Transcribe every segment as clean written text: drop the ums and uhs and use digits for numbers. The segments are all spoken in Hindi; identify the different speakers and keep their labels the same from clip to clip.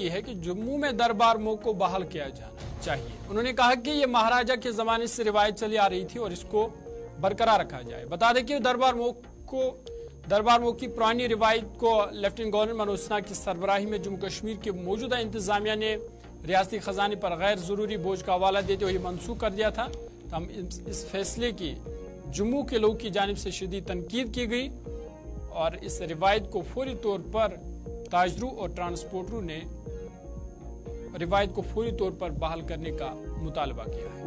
Speaker 1: की है कि जम्मू में दरबार मूव को बहाल किया जाना चाहिए। उन्होंने कहा कि ये महाराजा के जमाने से रिवायत चली आ रही थी और इसको बरकरार रखा जाए। बता दें कि दरबार मूव की पुरानी रिवायत को लेफ्टिनेंट गवर्नर मनोज सिन्हा की सरबराही में जम्मू कश्मीर के मौजूदा इंतजामिया ने रियासती खजाने पर गैर जरूरी बोझ का हवाला देते हुए मनसूख कर दिया था। हम इस फैसले की जम्मू के लोगों की जानिब से शदीद तनकीद की गई और इस रिवायत को फौरी तौर पर ताजरों और ट्रांसपोर्टरों ने रिवायत को फौरी तौर पर बहाल करने का मुतालबा किया है।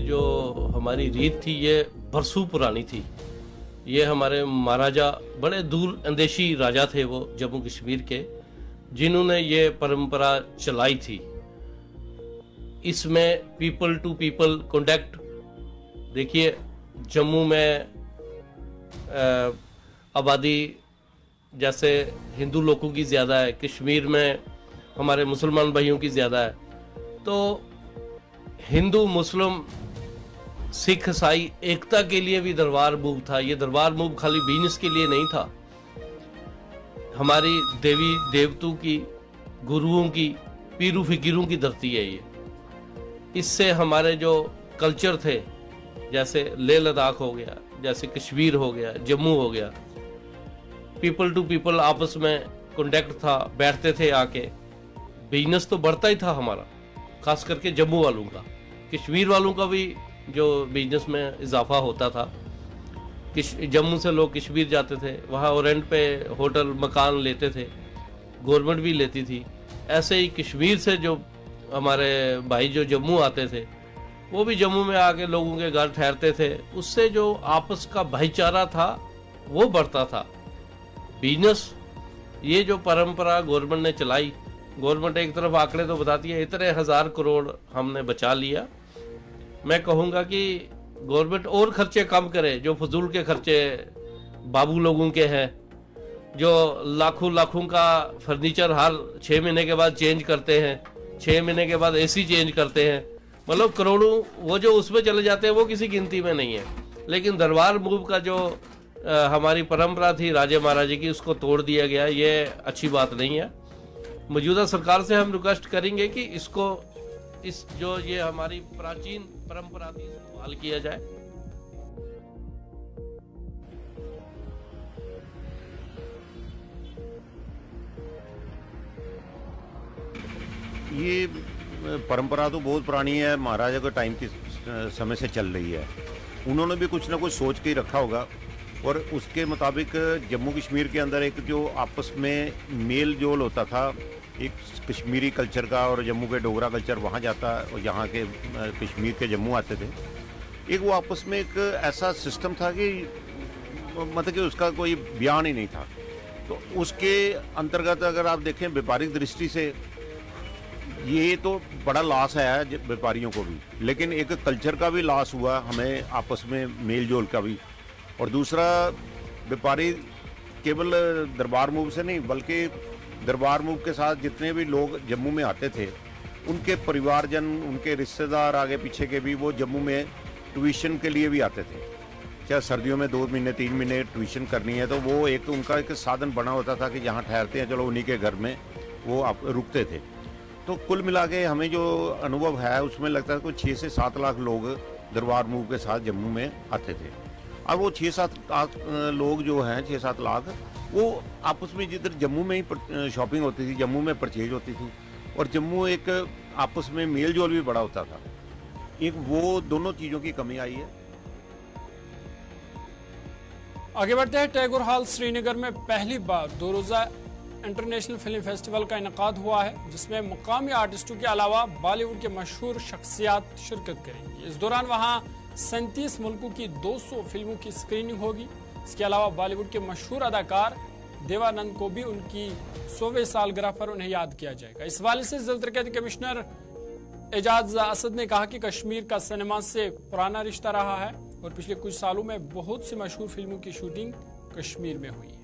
Speaker 2: जो हमारी रीत थी ये बरसों पुरानी थी। ये हमारे महाराजा बड़े दूर अंदेशी राजा थे वो जम्मू कश्मीर के, जिन्होंने ये परंपरा चलाई थी। इसमें पीपल टू पीपल कॉन्टैक्ट, देखिए जम्मू में आबादी जैसे हिंदू लोगों की ज़्यादा है, कश्मीर में हमारे मुसलमान भाइयों की ज़्यादा है। तो हिंदू मुस्लिम सिख ईसाई एकता के लिए भी दरबार मूव था। ये दरबार मूव खाली बिजनेस के लिए नहीं था। हमारी देवी देवतों की, गुरुओं की, पीरू फिकीरों की धरती है ये। इससे हमारे जो कल्चर थे, जैसे लेह लद्दाख हो गया, जैसे कश्मीर हो गया, जम्मू हो गया, पीपल टू पीपल आपस में कॉन्टेक्ट था, बैठते थे आके। बिजनेस तो बढ़ता ही था हमारा, खास करके जम्मू वालों का। कश्मीर वालों का भी जो बिजनेस में इजाफा होता था। जम्मू से लोग कश्मीर जाते थे, वहाँ रेंट पे होटल मकान लेते थे, गवर्नमेंट भी लेती थी। ऐसे ही कश्मीर से जो हमारे भाई जो जम्मू आते थे, वो भी जम्मू में आके लोगों के घर ठहरते थे। उससे जो आपस का भाईचारा था वो बढ़ता था। बिजनेस, ये जो परंपरा गवर्नमेंट ने चलाई, गवर्नमेंट एक तरफ आंकड़े तो बताती है इतने 1000 करोड़ हमने बचा लिया। मैं कहूँगा कि गवर्नमेंट और खर्चे कम करे, जो फजूल के खर्चे बाबू लोगों के हैं, जो लाखों का फर्नीचर हर 6 महीने के बाद चेंज करते हैं, 6 महीने के बाद एसी चेंज करते हैं, मतलब करोड़ों वो जो उसमें चले जाते हैं वो किसी गिनती में नहीं है। लेकिन दरबार मूव का जो हमारी परंपरा थी राजे महाराजे की, उसको तोड़ दिया गया। ये अच्छी बात नहीं है। मौजूदा सरकार से हम रिक्वेस्ट करेंगे कि इसको, इस जो ये हमारी प्राचीन परंपरा थी, इसको बहाल किया जाए।
Speaker 3: ये परंपरा तो बहुत पुरानी है, महाराजा के टाइम की समय से चल रही है। उन्होंने भी कुछ ना कुछ सोच के ही रखा होगा और उसके मुताबिक जम्मू कश्मीर के अंदर एक जो आपस में मेल जोल होता था, एक कश्मीरी कल्चर का और जम्मू के डोगरा कल्चर वहाँ जाता और यहाँ के कश्मीर के जम्मू आते थे। एक वो आपस में एक ऐसा सिस्टम था कि मतलब कि उसका कोई बयान ही नहीं था। तो उसके अंतर्गत अगर आप देखें व्यापारिक दृष्टि से ये तो बड़ा लॉस है व्यापारियों को भी, लेकिन एक कल्चर का भी लॉस हुआ हमें, आपस में मेल जोल का भी। और दूसरा, व्यापारी केवल दरबार मूव से नहीं बल्कि दरबार मूव के साथ जितने भी लोग जम्मू में आते थे, उनके परिवारजन, उनके रिश्तेदार आगे पीछे के भी, वो जम्मू में ट्यूशन के लिए भी आते थे। चाहे सर्दियों में 2 महीने 3 महीने ट्यूशन करनी है तो वो एक उनका एक साधन बना होता था कि जहाँ ठहरते हैं चलो उन्हीं के घर में वो आप रुकते थे। तो कुल मिला के हमें जो अनुभव है उसमें लगता है कि 6 से 7 लाख लोग दरबार मूव के साथ जम्मू में आते थे। और वो 6-7 लाख लोग जो हैं, 6-7 लाख, वो आपस में जिधर जम्मू में ही शॉपिंग होती थी, जम्मू में परचेज होती थी और जम्मू एक आपस में मेल जोल भी बड़ा होता था। एक वो दोनों चीज़ों की कमी आई है।
Speaker 1: आगे बढ़ते हैं। टैगोर हॉल श्रीनगर में पहली बार 2 रोज़ा इंटरनेशनल फिल्म फेस्टिवल का इनेकाद हुआ है, जिसमें मुकामी आर्टिस्टों के अलावा बॉलीवुड के मशहूर शख्सियात शिरकत करेंगी। इस दौरान वहां 37 मुल्कों की 200 फिल्मों की स्क्रीनिंग होगी। इसके अलावा बॉलीवुड के मशहूर अदाकार देवानंद को भी उनकी 100वें सालगिरह पर उन्हें याद किया जाएगा। इस हवाले से जिला तरक्याती कमिश्नर एजाज असद ने कहा कि कश्मीर का सिनेमा से पुराना रिश्ता रहा है और पिछले कुछ सालों में बहुत सी मशहूर फिल्मों की शूटिंग कश्मीर में हुई है।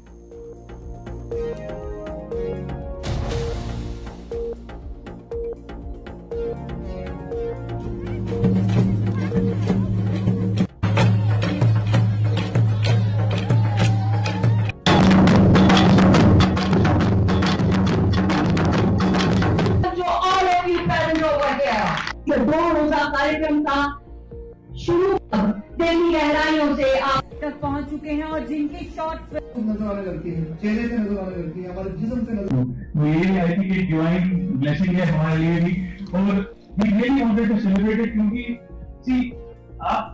Speaker 4: जो 2 रोजा कार्यक्रम का शुरू दिल्ली गहराइयों से आप तक पहुंच चुके हैं और जिनकी शॉर्ट
Speaker 5: नजर आने लगती है, चेहरे से नजर आने लगती है, हमारे जिस्म से नजर। ये आई थिंक एक डिवाइन ब्लेसिंग है हमारे लिए भी, और we really wanted to celebrate it, क्योंकि सी आप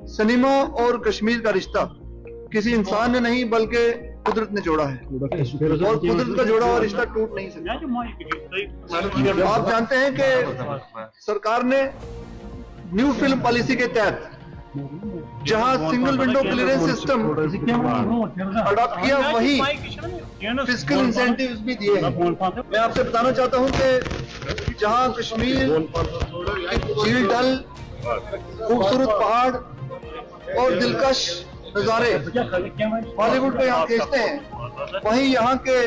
Speaker 6: सिनेमा और कश्मीर का रिश्ता किसी इंसान ने नहीं बल्कि कुदरत ने जोड़ा है, और कुदरत का जोड़ा हुआ रिश्ता टूट नहीं सकता। आप जानते हैं कि सरकार ने न्यू फिल्म पॉलिसी के तहत जहां single window clearance system adopt किया, वही फिस्कल इंसेंटिव्स भी दिए हैं। मैं आपसे बताना चाहता हूं कि जहां कश्मीर झील डल, खूबसूरत पहाड़ और दिलकश नजारे बॉलीवुड को यहाँ खींचते हैं, वहीं यहाँ के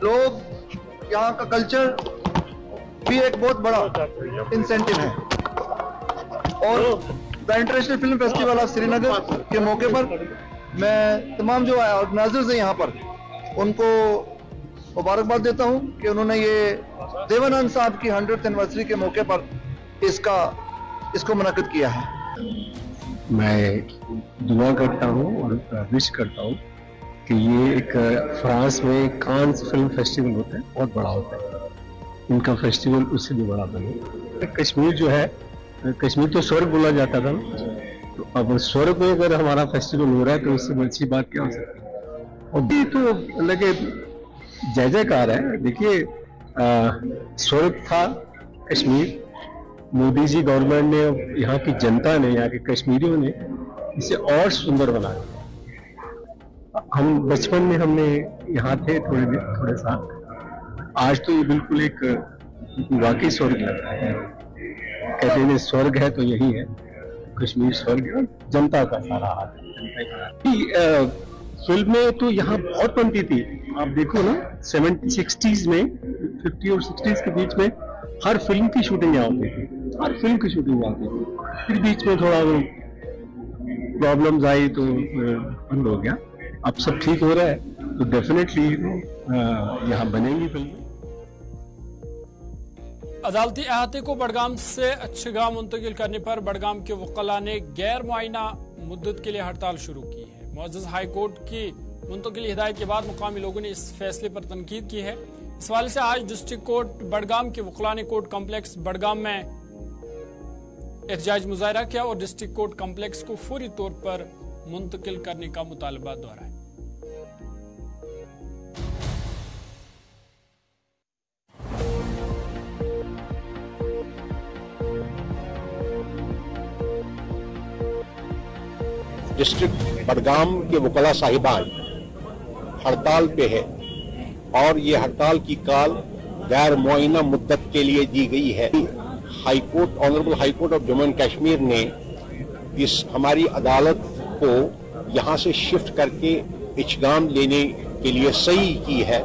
Speaker 6: लोग, यहाँ का कल्चर भी एक बहुत बड़ा इंसेंटिव है। और the international film festival of Srinagar के मौके पर मैं तमाम जो ऑर्गेनाइजर्स हैं यहाँ पर, उनको मुबारकबाद देता हूँ कि उन्होंने ये देवानंद साहब की 100th एनिवर्सरी के मौके पर इसको मुनक्किद किया है।
Speaker 7: मैं दुआ करता हूँ और विश करता हूँ कि ये एक फ्रांस में कांस फिल्म फेस्टिवल होता है, बहुत बड़ा होता है, इनका फेस्टिवल उससे भी बड़ा बने। कश्मीर जो है, कश्मीर तो स्वर्ग बोला जाता था, तो अब स्वर्ग में अगर हमारा फेस्टिवल हो रहा है तो उससे अच्छी बात क्या हो सकती है। और ये तो लगे जय जयकार है। देखिए, स्वर्ग था कश्मीर, मोदी जी गवर्नमेंट ने, यहाँ की जनता ने, यहाँ के कश्मीरियों ने इसे और सुंदर बना दिया। हम बचपन में हमने यहाँ थे थोड़े साल, आज तो ये बिल्कुल एक वाकई स्वर्ग लग रहा है। कहते हैं स्वर्ग है तो यही है, कश्मीर स्वर्ग है, जनता का सारा हाथ है। फिल्म में तो यहाँ बहुत बनती थी, आप देखो ना 60s में, 50 और 60s के बीच में हर फिल्म की शूटिंग यहाँ होती थी, हर फिल्म की शूटिंग यहाँ होती थी। फिर बीच में थोड़ा प्रॉब्लम्स आई तो बंद हो गया, अब सब ठीक हो रहा है, तो डेफिनेटली यहाँ बनेंगी फिल्म।
Speaker 1: अदालती अहाते को बडगाम से अच्छगांव मुंतकिल करने पर बडगाम के वकला ने गैर मुआयना मुद्दत के लिए हड़ताल शुरू की है। मुअज़्ज़ज़ हाई कोर्ट की मुंतकिल हिदायत के बाद मुकामी लोगों ने इस फैसले पर तनकीद की है। इस हवाले से आज डिस्ट्रिक्ट कोर्ट बडगाम के वकला ने कोर्ट कम्प्लेक्स बडगाम में एहतजाज मुजाहरा किया और डिस्ट्रिक्ट कोर्ट कम्प्लेक्स को फौरी तौर पर मुंतकिल करने का मुतालबा दोहराया।
Speaker 8: डिस्ट्रिक्ट बडगाम के वकला साहिबान हड़ताल पे है और ये हड़ताल की काल गैर मुआयना मुद्दत के लिए दी गई है। High court, honourable high court of Jammu and Kashmir ने इस हमारी अदालत को यहाँ से शिफ्ट करके इचगाम लेने के लिए सही की है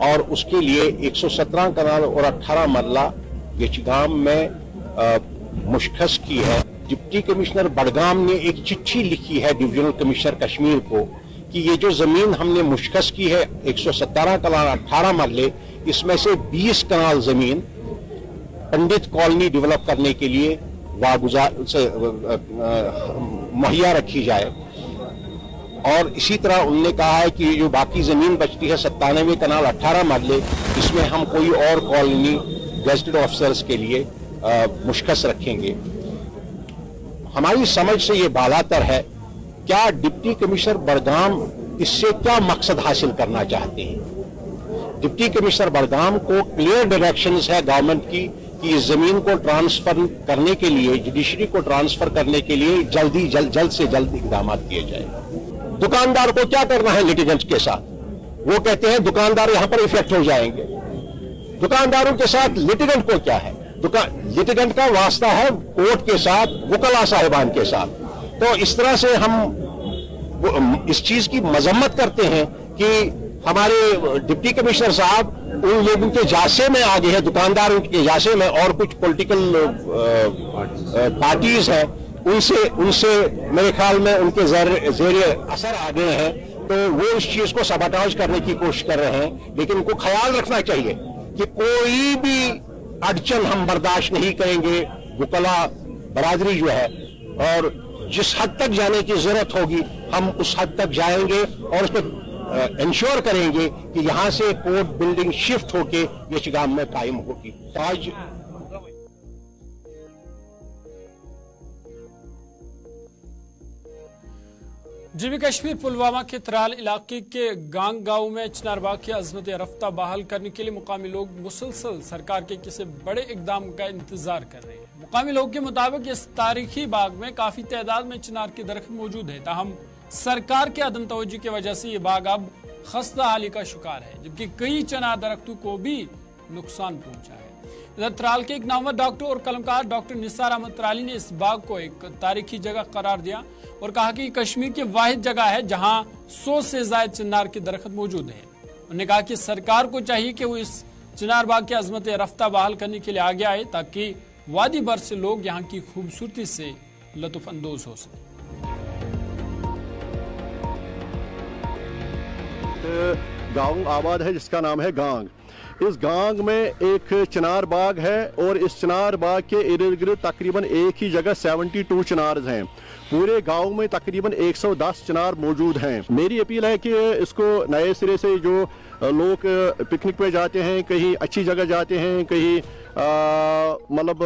Speaker 8: और उसके लिए 117 कनाल और 18 मरला इचगाम में मुशख्खस की है। डिप्टी कमिश्नर बडगाम ने एक चिट्ठी लिखी है डिविजनल कमिश्नर कश्मीर को कि ये जो जमीन हमने मुशख्खस की है 117 कनाल 18 मरले, इसमें से 20 कनाल जमीन पंडित कॉलोनी डेवलप करने के लिए मुहैया रखी जाए। और इसी तरह उन्होंने कहा है कि जो बाकी जमीन बचती है 97 कनाल 18 मरले, इसमें हम कोई और कॉलोनी गेजेटेड ऑफिसर्स के लिए मुशख्खस रखेंगे। हमारी समझ से ये बालातर है, क्या डिप्टी कमिश्नर बडगाम इससे क्या मकसद हासिल करना चाहते हैं। डिप्टी कमिश्नर बडगाम को क्लियर डायरेक्शंस है गवर्नमेंट की कि इस जमीन को ट्रांसफर करने के लिए, जुडिशरी को ट्रांसफर करने के लिए जल्द से जल्द इकदाम किए जाए। दुकानदार को क्या करना है लिटिगेंट्स के साथ, वो कहते हैं दुकानदार यहां पर इफेक्ट हो जाएंगे। दुकानदारों के साथ लिटिगेंट को क्या है, लिटिगेंट का वास्ता है कोर्ट के साथ, वकला साहिबान के साथ। तो इस तरह से हम इस चीज की मजम्मत करते हैं कि हमारे डिप्टी कमिश्नर साहब उन लोगों के जासे में आ गए हैं, दुकानदारों के जासे में, और कुछ पॉलिटिकल पार्टीज हैं, उनसे मेरे ख्याल में उनके ज़ेरे असर आ गए हैं, तो वो इस चीज को सबटाज करने की कोशिश कर रहे हैं। लेकिन उनको ख्याल रखना चाहिए कि कोई भी अड़चन हम बर्दाश्त नहीं करेंगे। वकला बरादरी जो है, और जिस हद तक जाने की जरूरत होगी हम उस हद तक जाएंगे और उस पर इंश्योर करेंगे कि यहां से कोर्ट बिल्डिंग शिफ्ट होके यशगाम में कायम होगी। आज
Speaker 1: जनूबी कश्मीर पुलवामा के त्राल इलाके के गांग गांव में चिनारबाग की अजमत रफ्ता बहाल करने के लिए मुकामी लोग मुसलसल सरकार के किसी बड़े इकदाम का इंतजार कर रहे हैं। मुकामी लोग के मुताबिक इस तारीखी बाग में काफी तादाद में चिनार के दरख्त मौजूद है, ताहम सरकार के अदम तवज्जो की वजह से ये बाग अब खस्ता हाली का शिकार है, जबकि कई चिनार दरख्तों को भी नुकसान पहुंचा है। इधर त्राल के एक नामवर डॉक्टर और कलमकार डॉक्टर निसार अहमद त्राली ने इस बाग को एक तारीखी जगह करार दिया और कहा कि कश्मीर की वाहिद जगह है जहां 100 से ज्यादा चिनार के दरख्त मौजूद हैं। उन्होंने कहा कि सरकार को चाहिए कि वो इस चिनार बाग की अजमत रफ्ता बहाल करने के लिए आगे आए, ताकि वादी भर से लोग यहाँ की खूबसूरती से लुत्फ अंदोज हो सके।
Speaker 9: गांव आबाद है जिसका नाम है गांग। इस गांग में एक चिनार बाग है और इस चिनार बाग के इर्द गिर्द तकरीबन एक ही जगह 72 चिनार हैं। पूरे गांव में तकरीबन 110 चिनार मौजूद हैं। मेरी अपील है कि इसको नए सिरे से जो लोग पिकनिक पे जाते हैं, कहीं अच्छी जगह जाते हैं, कहीं मतलब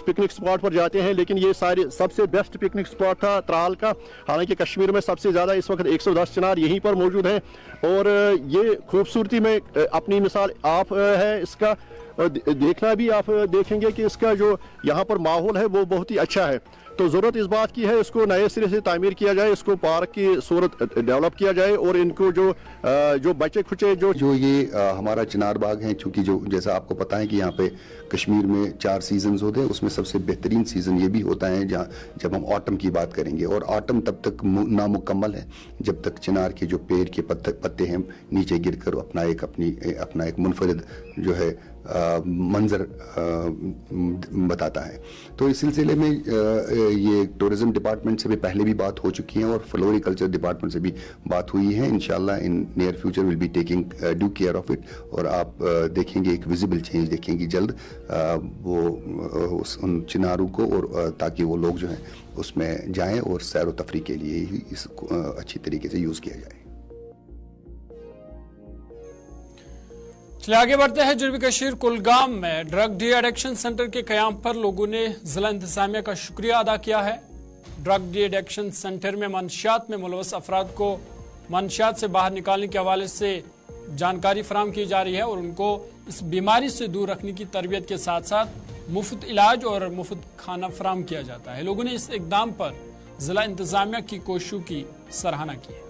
Speaker 9: पिकनिक स्पॉट पर जाते हैं, लेकिन ये सारे सबसे बेस्ट पिकनिक स्पॉट था त्राल का। हालांकि कश्मीर में सबसे ज़्यादा इस वक्त 110 चिनार यहीं पर मौजूद हैं और ये खूबसूरती में अपनी मिसाल आप है। इसका देखना भी आप देखेंगे कि इसका जो यहाँ पर माहौल है वो बहुत ही अच्छा है। तो ज़रूरत इस बात की है इसको नए सिरे से तामीर किया जाए, इसको पार्क की सूरत डेवलप किया जाए और इनको जो बच्चे खुचे
Speaker 10: जो ये हमारा चिनार बाग है, चूँकि जो जैसा आपको पता है कि यहाँ पे कश्मीर में 4 सीजन्स होते हैं, उसमें सबसे बेहतरीन सीज़न ये भी होता है जब हम ऑटम की बात करेंगे। और ऑटम तब तक नामुकम्मल है जब तक चिनार के जो पेड़ के पत्ते हैं नीचे गिरकर अपना एक मुनफरिद जो है मंजर बताता है। तो इस सिलसिले में ये टूरिज्म डिपार्टमेंट से भी पहले भी बात हो चुकी है और फ्लोरिकल्चर डिपार्टमेंट से भी बात हुई है। इंशाल्लाह in near future will be taking due care of it और आप देखेंगे एक विजिबल चेंज देखेंगे जल्द उन चिनारों को, और ताकि वो लोग जो हैं उसमें जाएं और सैर व तफरी के लिए ही इसको अच्छी तरीके से यूज़ किया जाए।
Speaker 1: चलिए आगे बढ़ते हैं। जनूबी कश्मीर कुलगाम में ड्रग डी एडिक्शन सेंटर के कयाम पर लोगों ने जिला इंतजामिया का शुक्रिया अदा किया है। ड्रग डी एडिक्शन सेंटर में मंशियात में मुलवस अफराद को मंशियात से बाहर निकालने के हवाले से जानकारी फराहम की जा रही है और उनको इस बीमारी से दूर रखने की तरबियत के साथ साथ मुफ्त इलाज और मुफ्त खाना फराहम किया जाता है। लोगों ने इस इकदाम पर जिला इंतजामिया की कोशिशों की सराहना की है।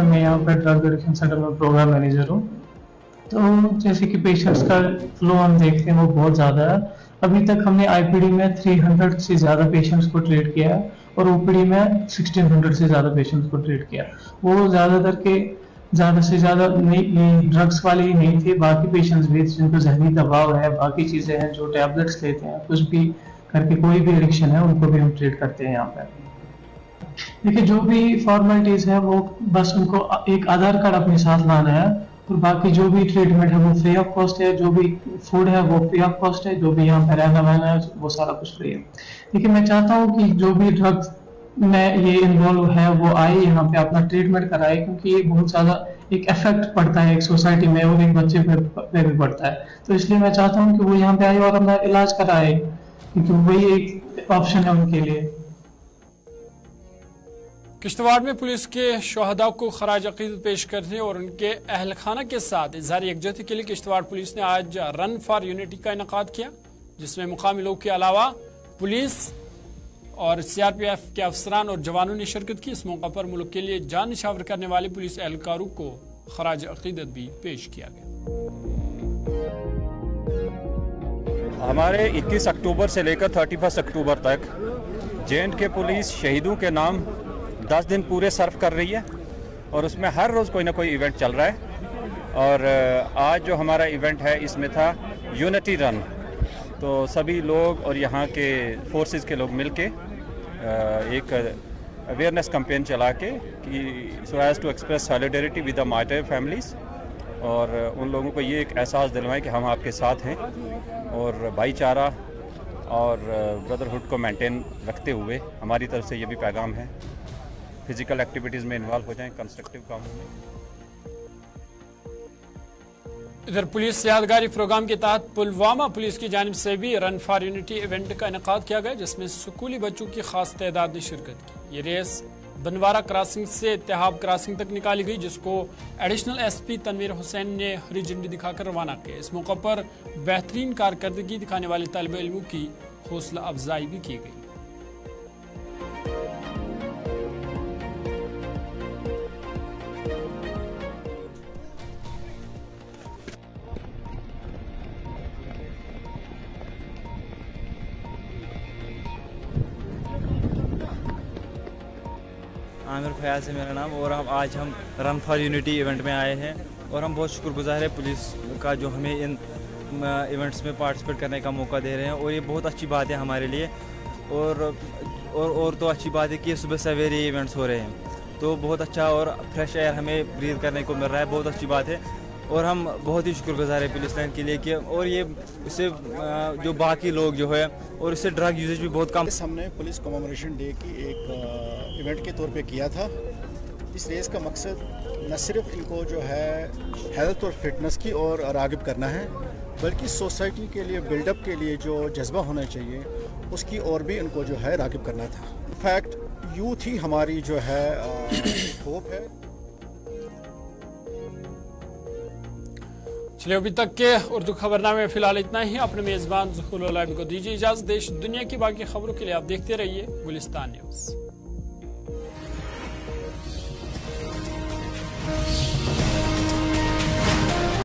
Speaker 11: मैं यहाँ पर ड्रग एडिक्शन सेंटर में प्रोग्राम मैनेजर हूँ। तो जैसे कि पेशेंट्स का फ्लो हम देखते हैं वो बहुत ज़्यादा है। अभी तक हमने आईपीडी में 300 से ज़्यादा पेशेंट्स को ट्रीट किया है और ओपीडी में 1600 से ज़्यादा पेशेंट्स को ट्रीट किया। वो ज़्यादातर के ज़्यादा से ज़्यादा ड्रग्स वाले ही नहीं थे, बाकी पेशेंट्स भी जिनको जहनी दबाव है, बाकी चीज़ें हैं, जो टैबलेट्स लेते हैं, कुछ भी करके कोई भी एडिक्शन है उनको भी हम ट्रीट करते हैं यहाँ पर। देखिए जो भी फॉर्मेलिटीज है वो बस उनको एक आधार कार्ड अपने साथ लाना है और बाकी जो भी ट्रीटमेंट है वो फ्री ऑफ कॉस्ट है, जो भी फूड है वो फ्री ऑफ कॉस्ट है, जो भी यहाँ पे रहना वहना है वो सारा कुछ फ्री है। देखिए मैं चाहता हूँ कि जो भी ड्रग्स में ये इन्वॉल्व है वो आए यहाँ पे अपना ट्रीटमेंट कराए, क्योंकि ये बहुत ज्यादा एक इफेक्ट पड़ता है एक सोसाइटी में और एक बच्चे पे भी पड़ता है। तो इसलिए मैं चाहता हूँ कि वो यहाँ पे आए और अपना इलाज कराए, क्योंकि वही एक ऑप्शन है उनके लिए।
Speaker 1: किश्तवाड़ में पुलिस के शहदा को खराज अकीदत पेश करने और उनके अहल खाना के साथ इज़हार यकजहती के लिए किश्तवाड़ पुलिस ने आज रन फॉर यूनिटी का इनेकाद किया, जिसमें मुकामी लोग के अलावा पुलिस और सीआरपीएफ के अफसरान और जवानों ने शिरकत की। इस मौका पर मुल्क के लिए जान निछावर करने वाले पुलिस एहलकारों को खराज अकीदत भी पेश किया गया।
Speaker 12: हमारे 21 अक्टूबर से लेकर 31 अक्टूबर तक J&K पुलिस शहीदों के नाम 10 दिन पूरे सर्व कर रही है और उसमें हर रोज़ कोई ना कोई इवेंट चल रहा है। और आज जो हमारा इवेंट है इसमें था यूनिटी रन, तो सभी लोग और यहाँ के फोर्सेस के लोग मिलके एक अवेयरनेस कैंपेन चला के कि so as to express solidarity with the martyr families और उन लोगों को ये एक एहसास दिलवाएं कि हम आपके साथ हैं और भाईचारा और ब्रदरहुड को मेंटेन रखते हुए हमारी तरफ से ये भी पैगाम है, फिजिकल एक्टिविटीज़ में इन्वॉल्व हो जाएं, कंस्ट्रक्टिव कामों में।
Speaker 1: इधर पुलिस यादगारी प्रोग्राम के तहत पुलवामा पुलिस की जानिब से भी रन फॉर यूनिटी इवेंट का इनेकाद किया गया, जिसमें स्कूली बच्चों की खास तादाद ने शिरकत की। ये रेस बनवारा क्रॉसिंग से इत्तेहाब क्रॉसिंग तक निकाली गई, जिसको एडिशनल एसपी तनवीर हुसैन ने हरी झंडी दिखाकर रवाना किया। इस मौके पर बेहतरीन कारकर्दगी दिखाने वाले तालिब इल्मों की हौसला अफजाई भी की गई।
Speaker 13: आमिर फयाज है मेरा नाम और आज हम रन फॉर यूनिटी इवेंट में आए हैं और हम बहुत शुक्रगुजार हैं पुलिस का जो हमें इन इवेंट्स में पार्टिसिपेट करने का मौका दे रहे हैं और ये बहुत अच्छी बात है हमारे लिए। और तो अच्छी बात है कि सुबह सवेरे ये इवेंट्स हो रहे हैं, तो बहुत अच्छा और फ्रेश एयर हमें ब्रीथ करने को मिल रहा है, बहुत अच्छी बात है और हम बहुत ही शुक्रगुजार हैं पुलिस लाइन के लिए कि और ये इससे जो बाकी लोग जो है और इससे ड्रग यूजेज भी बहुत कम।
Speaker 14: हमने पुलिस कमेमोरेशन डे की एक इवेंट के तौर पे किया था। इस रेस का मकसद न सिर्फ इनको जो है हेल्थ और फिटनेस की ओर राग़िब करना है, बल्कि सोसाइटी के लिए बिल्डअप के लिए जो जज्बा होना चाहिए उसकी ओर भी इनको जो है राग़िब करना था। इनफैक्ट यूथ ही हमारी जो है होप है।
Speaker 1: चलिए अभी तक के उर्दू खबरनामे में फिलहाल इतना ही। अपने मेज़बान ज़ुहूर उल-लाइब को दीजिए इजाज़त। देश दुनिया की बाकी खबरों के लिए आप देखते रहिए गुलिस्तान न्यूज़।